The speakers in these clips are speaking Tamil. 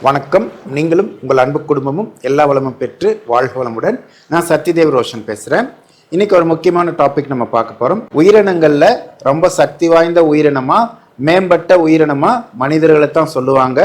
வணக்கம். நீங்களும் உங்கள் அன்பு குடும்பமும் எல்லா வளமும் பெற்று வாழ்க வளமுடன். நான் சத்யதேவ் ரோஷன் பேசுகிறேன். இன்னைக்கு ஒரு முக்கியமான டாபிக் நம்ம பார்க்க போகிறோம். உயிரினங்களில் ரொம்ப சக்தி வாய்ந்த உயிரினமா, மேம்பட்ட உயிரினமா மனிதர்களை தான் சொல்லுவாங்க.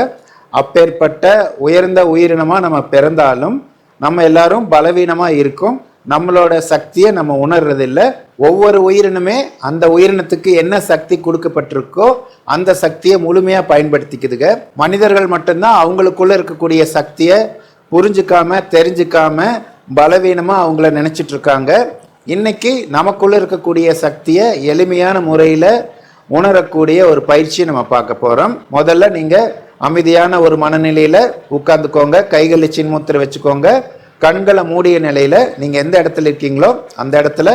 அப்பேற்பட்ட உயர்ந்த உயிரினமா நம்ம பிறந்தாலும் நம்ம எல்லாரும் பலவீனமாக இருக்கும். நம்மளோட சக்தியை நம்ம உணர்றதில்லை. ஒவ்வொரு உயிரினமே அந்த உயிரினத்துக்கு என்ன சக்தி கொடுக்கப்பட்டிருக்கோ அந்த சக்தியை முழுமையாக பயன்படுத்திக்குதுங்க. மனிதர்கள் மட்டும்தான் அவங்களுக்குள்ள இருக்கக்கூடிய சக்தியை புரிஞ்சுக்காம தெரிஞ்சுக்காம பலவீனமாக அவங்கள நினச்சிட்டு இருக்காங்க. இன்னைக்கு நமக்குள்ள இருக்கக்கூடிய சக்தியை எளிமையான முறையில் உணரக்கூடிய ஒரு பயிற்சியை நம்ம பார்க்க போகிறோம். முதல்ல நீங்கள் அமைதியான ஒரு மனநிலையில் உட்காந்துக்கோங்க. கைகளை சின்முத்திரை வச்சுக்கோங்க. கண்களை மூடிய நிலையில நீங்க எந்த இடத்துல இருக்கீங்களோ அந்த இடத்துல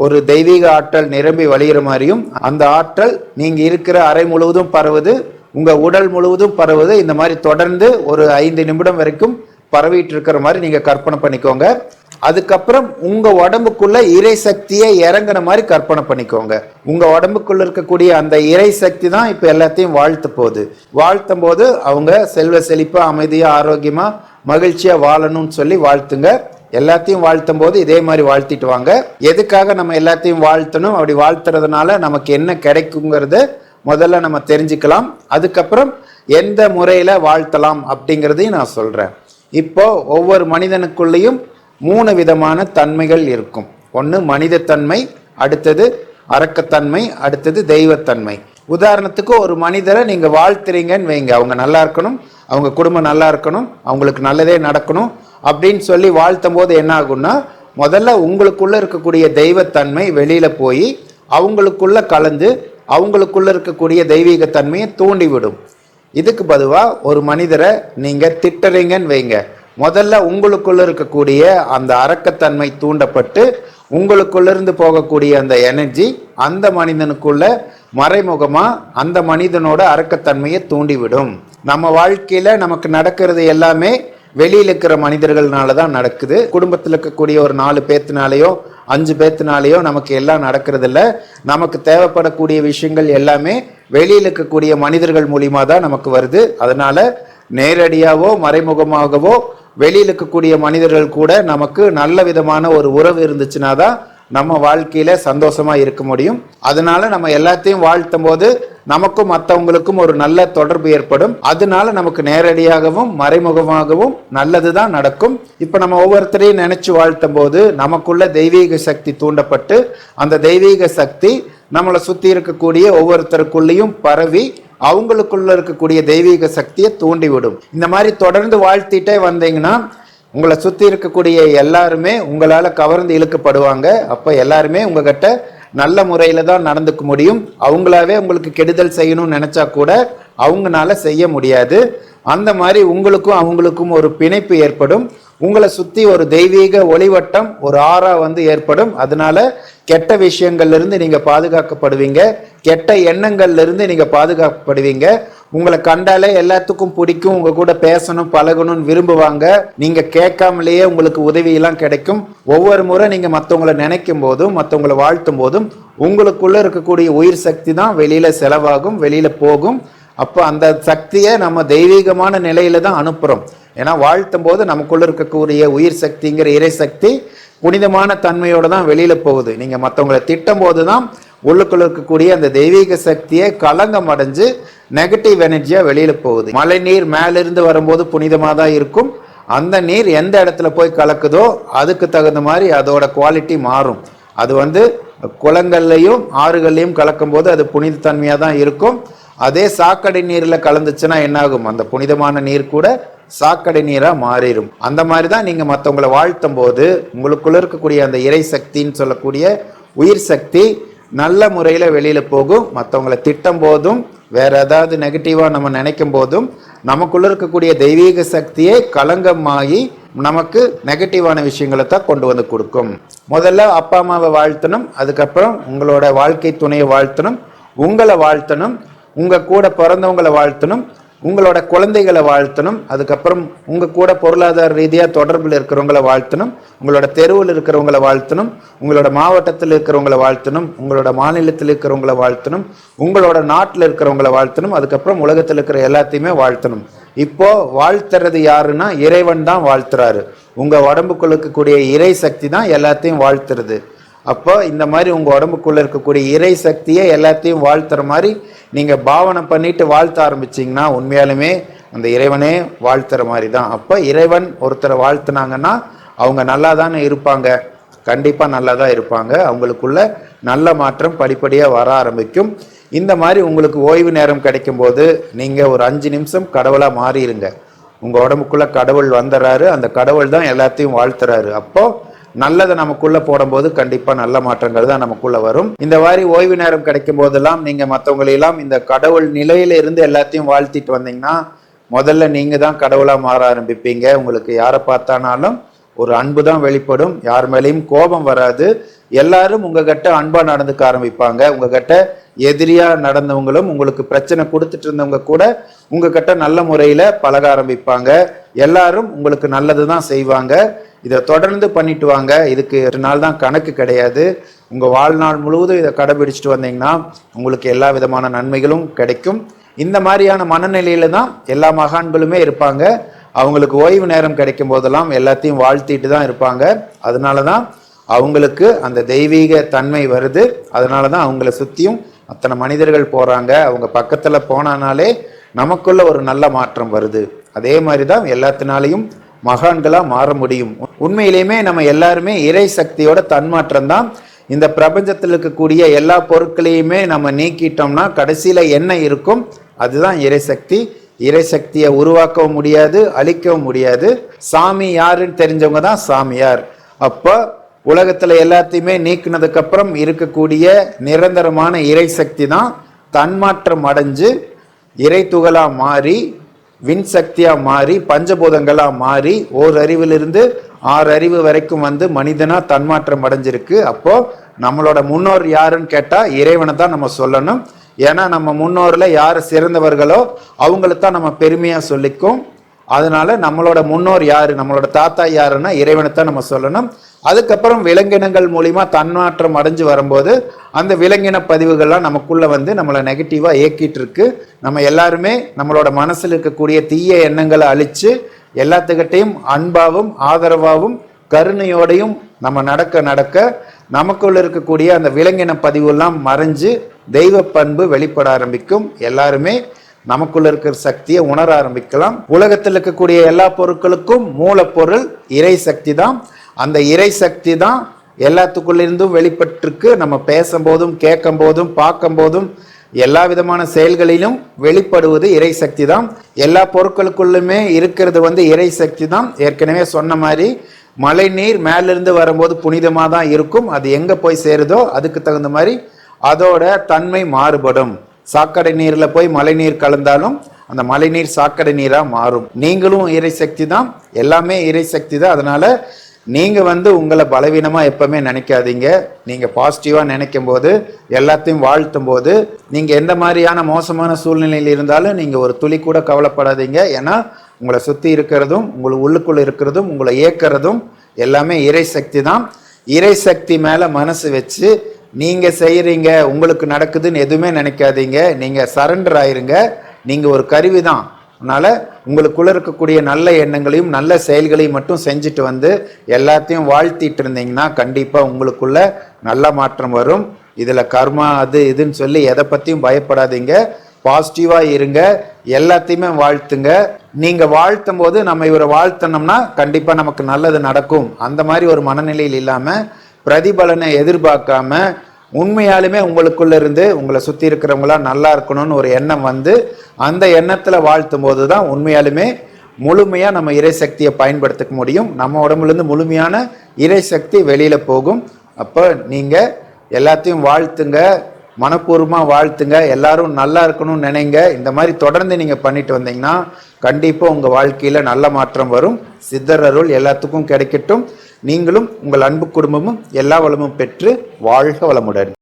ஒரு தெய்வீக ஆற்றல் நிரம்பி வழிகிற மாதிரியும், அந்த ஆற்றல் நீங்க இருக்கிற அறை முழுவதும் பரவுது, உங்க உடல் முழுவதும் பரவுது. இந்த மாதிரி தொடர்ந்து ஒரு 5 நிமிடம் வரைக்கும் பரவிட்டு இருக்கிற மாதிரி நீங்க கற்பனை பண்ணிக்கோங்க. அதுக்கப்புறம் உங்க உடம்புக்குள்ள இறை சக்தியை இறங்குன மாதிரி கற்பனை பண்ணிக்கோங்க. உங்க உடம்புக்குள்ள இருக்கக்கூடிய அந்த இறை சக்தி தான் இப்ப எல்லாத்தையும் வாழ்த்து போகுது. வாழ்த்தும் போது அவங்க செல்வ செழிப்பா, அமைதியா, ஆரோக்கியமா, மகிழ்ச்சியா வாழணும்னு சொல்லி வாழ்த்துங்க. எல்லாத்தையும் வாழ்த்தும் போது இதே மாதிரி வாழ்த்திட்டு வாங்க. எதுக்காக நம்ம எல்லாத்தையும் வாழ்த்தணும், அப்படி வாழ்த்துறதுனால நமக்கு என்ன கிடைக்குங்கிறத முதல்ல நம்ம தெரிஞ்சுக்கலாம். அதுக்கப்புறம் எந்த முறையில வாழ்த்தலாம் அப்படிங்கிறதையும் நான் சொல்றேன். இப்போ ஒவ்வொரு மனிதனுக்குள்ளேயும் 3 விதமான தன்மைகள் இருக்கும். ஒன்று மனித தன்மை, அடுத்தது அரக்கத்தன்மை, அடுத்தது தெய்வத்தன்மை. உதாரணத்துக்கு ஒரு மனிதரை நீங்க வாழ்த்துறீங்கன்னு வைங்க. அவங்க நல்லா இருக்கணும், அவங்க குடும்பம் நல்லா இருக்கணும், அவங்களுக்கு நல்லதே நடக்கணும் அப்படின்னு சொல்லி வாழ்த்தும் போது என்ன ஆகும்னா, முதல்ல உங்களுக்குள்ள இருக்கக்கூடிய தெய்வத்தன்மை வெளியில போய் அவங்களுக்குள்ள கலந்து அவங்களுக்குள்ள இருக்கக்கூடிய தெய்வீகத்தன்மையை தூண்டிவிடும். இதுக்கு பதுவாக ஒரு மனிதரை நீங்க திட்டுறீங்கன்னு வைங்க. முதல்ல உங்களுக்குள்ள இருக்கக்கூடிய அந்த அரக்கத்தன்மை தூண்டப்பட்டு உங்களுக்குள்ள இருந்து போகக்கூடிய அந்த எனர்ஜி அந்த மனிதனுக்குள்ள மறைமுகமா அந்த மனிதனோட அரக்கத்தன்மையை தூண்டிவிடும். நம்ம வாழ்க்கையில நமக்கு நடக்கிறது எல்லாமே வெளியில இருக்கிற மனிதர்கள்னால தான் நடக்குது. குடும்பத்தில் இருக்கக்கூடிய ஒரு 4 பேத்துனாலேயோ 5 பேத்துனாலேயோ நமக்கு எல்லாம் நடக்கிறது இல்லை. நமக்கு தேவைப்படக்கூடிய விஷயங்கள் எல்லாமே வெளியில் இருக்கக்கூடிய மனிதர்கள் மூலியமா தான் நமக்கு வருது. அதனால நேரடியாவோ மறைமுகமாகவோ வெளியில் இருக்கக்கூடிய மனிதர்கள் கூட நமக்கு நல்ல விதமான ஒரு உறவு இருந்துச்சுன்னா தான் நம்ம வாழ்க்கையில சந்தோஷமா இருக்க முடியும். அதனால நம்ம எல்லாத்தையும் வாழ்த்தும் போது நமக்கும் மற்றவங்களுக்கும் ஒரு நல்ல தொடர்பு ஏற்படும். அதனால நமக்கு நேரடியாகவும் மறைமுகமாகவும் நல்லதுதான் நடக்கும். இப்ப நம்ம ஒவ்வொருத்தரையும் நினைச்சு வாழ்த்தும் போது நமக்குள்ள தெய்வீக சக்தி தூண்டப்பட்டு அந்த தெய்வீக சக்தி நம்மளை சுத்தி இருக்கக்கூடிய ஒவ்வொருத்தருக்குள்ளேயும் பரவி அவங்களுக்குள்ள இருக்கக்கூடிய தெய்வீக சக்தியை தூண்டிவிடும். இந்த மாதிரி தொடர்ந்து வாழ்த்திட்டே வந்தீங்கன்னா உங்களை சுற்றி இருக்கக்கூடிய எல்லாருமே உங்களால் கவர்ந்து இழுக்கப்படுவாங்க. அப்போ எல்லாருமே உங்ககிட்ட நல்ல முறையில் தான் நடந்துக்க முடியும். அவங்களாவே உங்களுக்கு கெடுதல் செய்யணும்னு நினச்சா கூட அவங்களால செய்ய முடியாது. அந்த மாதிரி உங்களுக்கும் அவங்களுக்கும் ஒரு பிணைப்பு ஏற்படும். உங்களை சுற்றி ஒரு தெய்வீக ஒளிவட்டம், ஒரு ஆறா ஏற்படும். அதனால கெட்ட விஷயங்கள்ல இருந்து நீங்க பாதுகாக்கப்படுவீங்க. கெட்ட எண்ணங்கள்ல இருந்து நீங்க பாதுகாக்கப்படுவீங்க. உங்களை கண்டாலே எல்லாத்துக்கும் பிடிக்கும், உங்க கூட பேசணும் பழகணும்னு விரும்புவாங்க. நீங்க கேட்காமலேயே உங்களுக்கு உதவி எல்லாம் கிடைக்கும். ஒவ்வொரு முறை நீங்க மற்றவங்களை நினைக்கும் போதும் மற்றவங்களை வாழ்த்தும் போதும் உங்களுக்குள்ள இருக்கக்கூடிய உயிர் சக்தி தான் வெளியில செலவாகும், வெளியில போகும். அப்போ அந்த சக்தியை நம்ம தெய்வீகமான நிலையில தான் அனுப்புறோம். ஏன்னா வாழ்த்தும் போது நமக்குள்ள இருக்கக்கூடிய உயிர் சக்திங்கிற இறை சக்தி புனிதமான தன்மையோட தான் வெளியில போகுது. நீங்க மற்றவங்களை திட்டும் போதுதான் உள்ளுக்குள்ள இருக்கக்கூடிய அந்த தெய்வீக சக்தியை களங்கம் அடைஞ்சு நெகட்டிவ் எனர்ஜியா வெளியில போகுது. மழை நீர் மேலிருந்து வரும்போது புனிதமா தான் இருக்கும். அந்த நீர் எந்த இடத்துல போய் கலக்குதோ அதுக்கு தகுந்த மாதிரி அதோட குவாலிட்டி மாறும். அது குளங்கள்லையும் ஆறுகள்லையும் கலக்கும் போது அது புனித தன்மையா தான் இருக்கும். அதே சாக்கடை நீர்ல கலந்துச்சுன்னா என்னாகும், அந்த புனிதமான நீர் கூட சாக்கடை நீரா மாறிடும். அந்த மாதிரி தான் நீங்க மற்றவங்களை வாழ்த்தும் போது உங்களுக்குள்ள இருக்கக்கூடிய அந்த இறை சக்தின்னு சொல்லக்கூடிய உயிர் சக்தி நல்ல முறையில வெளியில போகும். மற்றவங்களை திட்டும் போதும் வேற ஏதாவது நெகட்டிவா நம்ம நினைக்கும் போதும் நமக்குள்ள இருக்கக்கூடிய தெய்வீக சக்தியை களங்கமாகி நமக்கு நெகட்டிவான விஷயங்களை தான் கொண்டு கொடுக்கும். முதல்ல அப்பா அம்மாவை வாழ்த்தணும், அதுக்கப்புறம் உங்களோட வாழ்க்கை துணையை வாழ்த்தணும், உங்களை வாழ்த்தணும், உங்க கூட பிறந்தவங்களை வாழ்த்தணும், உங்களோட குழந்தைகளை வாழ்த்தணும், அதுக்கப்புறம் உங்க கூட பொருளாதார ரீதியாக தொடர்பில் இருக்கிறவங்களை வாழ்த்தணும், உங்களோட தெருவில் இருக்கிறவங்களை வாழ்த்தணும், உங்களோட மாவட்டத்தில் இருக்கிறவங்களை வாழ்த்தணும், உங்களோட மாநிலத்தில் இருக்கிறவங்களை வாழ்த்தணும், உங்களோட நாட்டில் இருக்கிறவங்களை வாழ்த்தணும், அதுக்கப்புறம் உலகத்தில் இருக்கிற எல்லாத்தையுமே வாழ்த்தணும். இப்போ வாழ்த்துறது யாருன்னா இறைவன் தான் வாழ்த்துறாரு. உங்க உடம்புக்குள்ள இருக்கக்கூடிய இறை சக்தி தான் எல்லாத்தையும் வாழ்த்துறது. அப்போ இந்த மாதிரி உங்க உடம்புக்குள்ள இருக்கக்கூடிய இறை சக்தியை எல்லாத்தையும் வாழ்த்துற மாதிரி நீங்க பாவனை பண்ணிட்டு வாழ்த்த ஆரம்பிச்சிங்கன்னா உண்மையாலுமே அந்த இறைவனே வாழ்த்துற மாதிரி தான். அப்போ இறைவன் ஒருத்தரை வாழ்த்துனாங்கன்னா அவங்க நல்லா தானே இருப்பாங்க, கண்டிப்பாக நல்லா தான் இருப்பாங்க. அவங்களுக்குள்ள நல்ல மாற்றம் படிப்படியாக வர ஆரம்பிக்கும். இந்த மாதிரி உங்களுக்கு ஓய்வு நேரம் கிடைக்கும் போது நீங்கள் ஒரு 5 நிமிஷம் கடவுளாக மாறிடுங்க. உங்கள் உடம்புக்குள்ளே கடவுள் வந்துடுறாரு, அந்த கடவுள் தான் எல்லாத்தையும் வாழ்த்துறாரு. அப்போது நல்லதை நமக்குள்ளே போடும்போது கண்டிப்பாக நல்ல மாற்றங்கள் தான் நமக்குள்ளே வரும். இந்த மாதிரி ஓய்வு நேரம் கிடைக்கும் போதெல்லாம் நீங்கள் மற்றவங்களெல்லாம் இந்த கடவுள் நிலையில இருந்து எல்லாத்தையும் வாழ்த்திட்டு வந்தீங்கன்னா முதல்ல நீங்கள் தான் கடவுளாக மாற ஆரம்பிப்பீங்க. உங்களுக்கு யாரை பார்த்தானாலும் ஒரு அன்பு தான் வெளிப்படும், யார் மேலேயும் கோபம் வராது. எல்லாரும் உங்ககிட்ட அன்பா நடந்துக்க ஆரம்பிப்பாங்க. உங்ககிட்ட எதிரியா நடந்தவங்களும் உங்களுக்கு பிரச்சனை கொடுத்துட்டு இருந்தவங்க கூட உங்ககிட்ட நல்ல முறையில பழக ஆரம்பிப்பாங்க. எல்லாரும் உங்களுக்கு நல்லது தான் செய்வாங்க. இதை தொடர்ந்து பண்ணிட்டு வாங்க. இதுக்கு 2 நாள் தான் கணக்கு கிடையாது. உங்க வாழ்நாள் முழுவதும் இதை கடைபிடிச்சிட்டு வந்தீங்கன்னா உங்களுக்கு எல்லா விதமான நன்மைகளும் கிடைக்கும். இந்த மாதிரியான மனநிலையில தான் எல்லா மகான்களுமே இருப்பாங்க. அவங்களுக்கு ஓய்வு நேரம் கிடைக்கும் போதெல்லாம் எல்லாத்தையும் வாழ்த்திட்டு தான் இருப்பாங்க. அதனால தான் அவங்களுக்கு அந்த தெய்வீக தன்மை வருது. அதனால தான் அவங்கள சுற்றியும் அத்தனை மனிதர்கள் போகிறாங்க. அவங்க பக்கத்தில் போனானாலே நமக்குள்ள ஒரு நல்ல மாற்றம் வருது. அதே மாதிரி தான் எல்லாத்தினாலையும் மகான்களாக மாற முடியும். உண்மையிலேயுமே நம்ம எல்லாருமே இறை சக்தியோட தன்மாற்றம் தான். இந்த பிரபஞ்சத்தில் இருக்கக்கூடிய எல்லா பொருட்களையுமே நம்ம நீக்கிட்டோம்னா கடைசியில் என்ன இருக்கும்? அதுதான் இறைசக்தி. இறைசக்தியை உருவாக்கவும் முடியாது, அழிக்கவும் முடியாது. சாமி யாருன்னு தெரிஞ்சவங்க தான் சாமியார். அப்போ உலகத்தில் எல்லாத்தையுமே நீக்கினதுக்கு அப்புறம் இருக்கக்கூடிய நிரந்தரமான இறைசக்தி தான் தன்மாற்றம் அடைஞ்சு இறை துகளா மாறி விண் சக்தியா மாறி பஞ்சபூதங்களா மாறி ஓர் அறிவிலிருந்து 6 அறிவு வரைக்கும் வந்து மனிதனா தன்மாற்றம் அடைஞ்சிருக்கு. அப்போ நம்மளோட முன்னோர் யாருன்னு கேட்டா இறைவனை தான் நம்ம சொல்லணும். ஏன்னா நம்ம முன்னோர்ல யார் சிறந்தவர்களோ அவங்களை தான் நம்ம பெருமையா சொல்லிக்கும். அதனால நம்மளோட முன்னோர் யாரு, நம்மளோட தாத்தா யாருன்னா இறைவனை தான் நம்ம சொல்லணும். அதுக்கப்புறம் விலங்கினங்கள் மூலிமா தன்மாற்றம் அடைஞ்சு வரும்போது அந்த விலங்கின பதிவுகள்லாம் நமக்குள்ள வந்து நம்மளை நெகட்டிவா இயக்கிட்டு இருக்கு. நம்ம எல்லாருமே நம்மளோட மனசில் இருக்கக்கூடிய தீய எண்ணங்களை அழிச்சு எல்லாத்துக்கிட்டையும் அன்பாவும் ஆதரவாகவும் கருணையோடையும் நம்ம நடக்க நமக்குள்ள இருக்கக்கூடிய அந்த விலங்கின பதிவுலாம் மறைஞ்சு தெய்வ பண்பு வெளிப்பட ஆரம்பிக்கும். எல்லாருமே நமக்குள்ள இருக்கிற சக்தியை உணர ஆரம்பிக்கலாம். உலகத்தில் இருக்கக்கூடிய எல்லா பொருட்களுக்கும் மூலப்பொருள் இறை சக்தி தான். அந்த இறை சக்தி தான் எல்லாத்துக்குள்ளிருந்தும் வெளிப்பட்டிருக்கு. நம்ம பேசும்போதும் கேட்கும் போதும் பார்க்கும் போதும் எல்லா விதமான செயல்களிலும் வெளிப்படுவது இறை சக்தி தான். எல்லா பொருட்களுக்குள்ளுமே இருக்கிறது வந்து இறை சக்தி தான். ஏற்கனவே சொன்ன மாதிரி மழை நீர் மேலிருந்து வரும்போது புனிதமாக தான் இருக்கும். அது எங்கே போய் சேருதோ அதுக்கு தகுந்த மாதிரி அதோட தன்மை மாறுபடும். சாக்கடை நீரில் போய் மழை நீர் கலந்தாலும் அந்த மழை நீர் சாக்கடை நீராக மாறும். நீங்களும் இறை சக்தி தான், எல்லாமே இறை சக்தி தான். அதனால நீங்கள் வந்து உங்களை பலவீனமாக எப்பவுமே நினைக்காதீங்க. நீங்கள் பாசிட்டிவாக நினைக்கும் போது எல்லாத்தையும் வாழ்த்தும் போது நீங்கள் எந்த மாதிரியான மோசமான சூழ்நிலையில் இருந்தாலும் நீங்கள் ஒரு துளி கூட கவலைப்படாதீங்க. ஏன்னா உங்களை சுற்றி இருக்கிறதும் உங்களுக்கு உள்ளுக்குள்ள இருக்கிறதும் உங்களை இயக்கிறதும் எல்லாமே இறை சக்தி தான். இறை சக்தி மேலே மனசு வச்சு நீங்கள் செய்கிறீங்க, உங்களுக்கு நடக்குதுன்னு எதுவுமே நினைக்காதீங்க. நீங்கள் சரண்டர் ஆயிருங்க. நீங்கள் ஒரு கருவி தான். அதனால் உங்களுக்குள்ளே இருக்கக்கூடிய நல்ல எண்ணங்களையும் நல்ல செயல்களையும் மட்டும் செஞ்சுட்டு வந்து எல்லாத்தையும் வாழ்த்திட்டு இருந்தீங்கன்னா கண்டிப்பாக உங்களுக்குள்ள நல்ல மாற்றம் வரும். இதில் கர்மா அது இதுன்னு சொல்லி எதை பற்றியும் பயப்படாதீங்க. பாசிட்டிவாக இருங்க, எல்லாத்தையுமே வாழ்த்துங்க. நீங்கள் வாழ்த்தும் போது நம்ம இவரை வாழ்த்தனோம்னா கண்டிப்பாக நமக்கு நல்லது நடக்கும். அந்த மாதிரி ஒரு மனநிலையில் இல்லாமல் பிரதிபலனை எதிர்பார்க்காம உண்மையாலுமே உங்களுக்குள்ள இருந்து உங்களை சுற்றி இருக்கிறவங்களா நல்லா இருக்கணும்னு ஒரு எண்ணம் வந்து அந்த எண்ணத்தில் வாழ்த்தும் போது தான் உண்மையாலுமே முழுமையாக நம்ம இறை சக்தியை பயன்படுத்திக்க முடியும். நம்ம உடம்புலேருந்து முழுமையான இறை சக்தி வெளியில் போகும். அப்போ நீங்கள் எல்லாத்தையும் வாழ்த்துங்க, மனப்பூர்வமாக வாழ்த்துங்க, எல்லாரும் நல்லா இருக்கணும்னு நினைங்க. இந்த மாதிரி தொடர்ந்து நீங்கள் பண்ணிட்டு வந்தீங்கன்னா கண்டிப்பாக உங்கள் வாழ்க்கையில் நல்ல மாற்றம் வரும். சித்தர் அருள் எல்லாத்துக்கும் கிடைக்கட்டும். நீங்களும் உங்கள் அன்பு குடும்பமும் எல்லா வளமும் பெற்று வாழ்க வளமுடன்.